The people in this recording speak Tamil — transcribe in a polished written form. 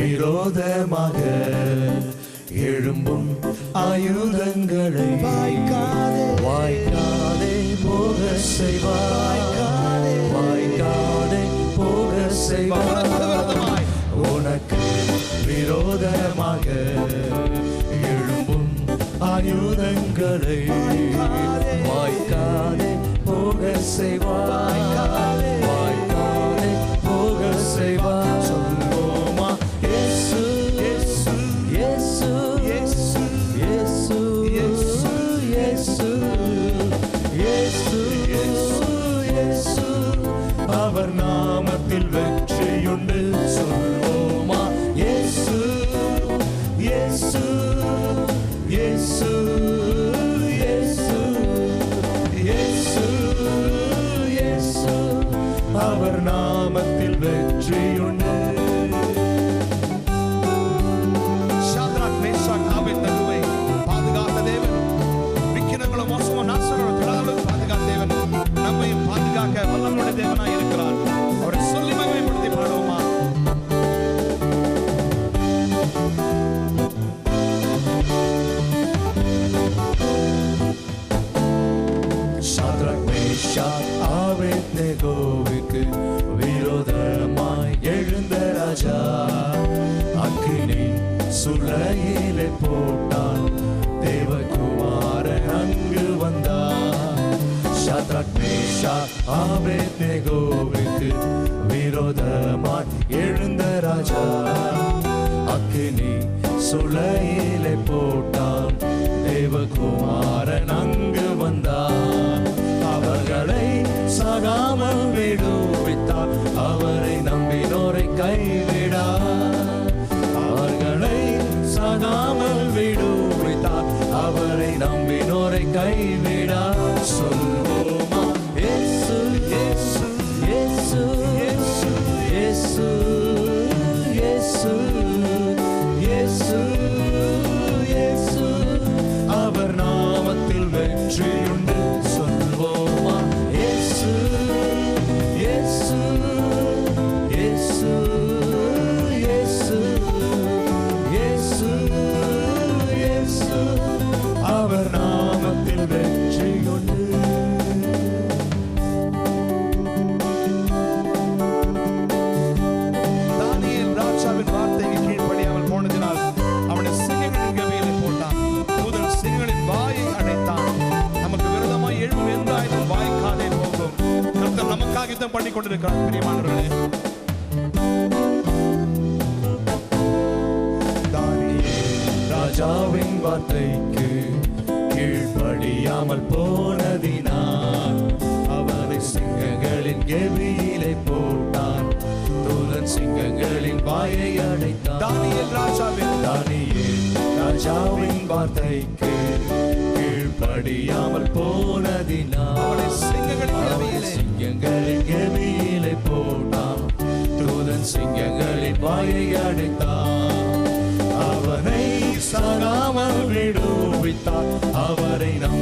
விரோதமாக எழும்பும் ஆயுதங்களை வாய்க்காதே போக செய்வாய். வாய்க்காதே போக செய்வாய். உனக்கு விரோதமாக எழும்பும் ஆயுதங்களை வாய்க்காதே போக செய்வாய். வாய்க்காதே போக செய்வாய். சொல்வோமா இயேசு இயேசு இயேசு இயேசு இயேசு இயேசு இயேசு இயேசு அவர் நாமத்தில் வெற்றியுண்டு. சொல்வோமா இயேசு இயேசு இயேசு இயேசு இயேசு இயேசு அவர் நாமத்தில் வெற்றியுண்டு. ஷாத்ராக் மேஷாக் ஆபேத்நேகோவை பாதுகாத்த தேவன், விக்கிரங்களும் மோசமும் நாசங்களும் தொடாதபடி பாதுகாத்த தேவன், நம்மையும் பாதுகாக்க வல்லமையுள்ள தேவனாய் இருக்கிறார். அவரை சொல்லி மகிமைப்படுத்தி பாடுவோமா? ஷாத்ராக் மேஷாக் ஆபேத்நேகோவுக்கு விரோதமாய் எழுந்த ராஜா அக்கினி சூளையிலே போட்டான். தேவகுமாரன் அங்கு வந்தான். ஷாத்ராக் மேஷாக் ஆபேத்நேகோவுக்கு விரோதமாய் எழுந்த ராஜா அக்கினி சூளையிலே போட்டான். தேவகுமாரன் அங்கு வந்தான். அவர்களை சாகாமல் விடுவித்தார். அவரை நம்பினோரை கைவிடார். அவர்களை சாகாமல் விடுவித்தார். அவரை நம்பினோரை கைவிடார். சொல்வோமா இயேசு இயேசு இயேசு இயேசு இயேசு இயேசு இயேசு அவர் நாமத்தில் வெற்றியுண்டு. சொல்வோமா இயேசு இயேசு இயேசு இயேசு இயேசு இயேசு அவர் நாமத்தில் வெற்றியுண்டு. தானியேல் ராஜாவின் வார்த்தைக்கு கீழ்ப்படியாமல் போனதினால் அவனை சிங்கங்களின் கவியிலே போட்டான். முதல் சிங்கங்களின் வாயை அடைத்தான். நமக்கு விரோதமாய் எழும்பும் எந்த ஆயுதம் வாய்க்காதே போகும். கர்த்தர் நமக்காக யுத்தம் பண்ணி கொண்டிருக்கிறார். பிரியமானவர்களே, தானியேல் ராஜாவின் வார்த்தைக்கு கீழ்ப்படியாமல் போனதினால் அவனை சிங்கங்களின் கெபியிலே போட்டான். தூதன் சிங்கங்களின் வாயை அடைத்தான். தானியேல் ராஜாவின் வார்த்தைக்கு கீழ்ப்படியாமல் போனதினால் சிங்கங்களின் கெபியிலே போட்டான். தூதன் சிங்கங்களின் வாயை அடைத்தான். அவனை சாகாமல் விடுவித்தார். அவரை நம்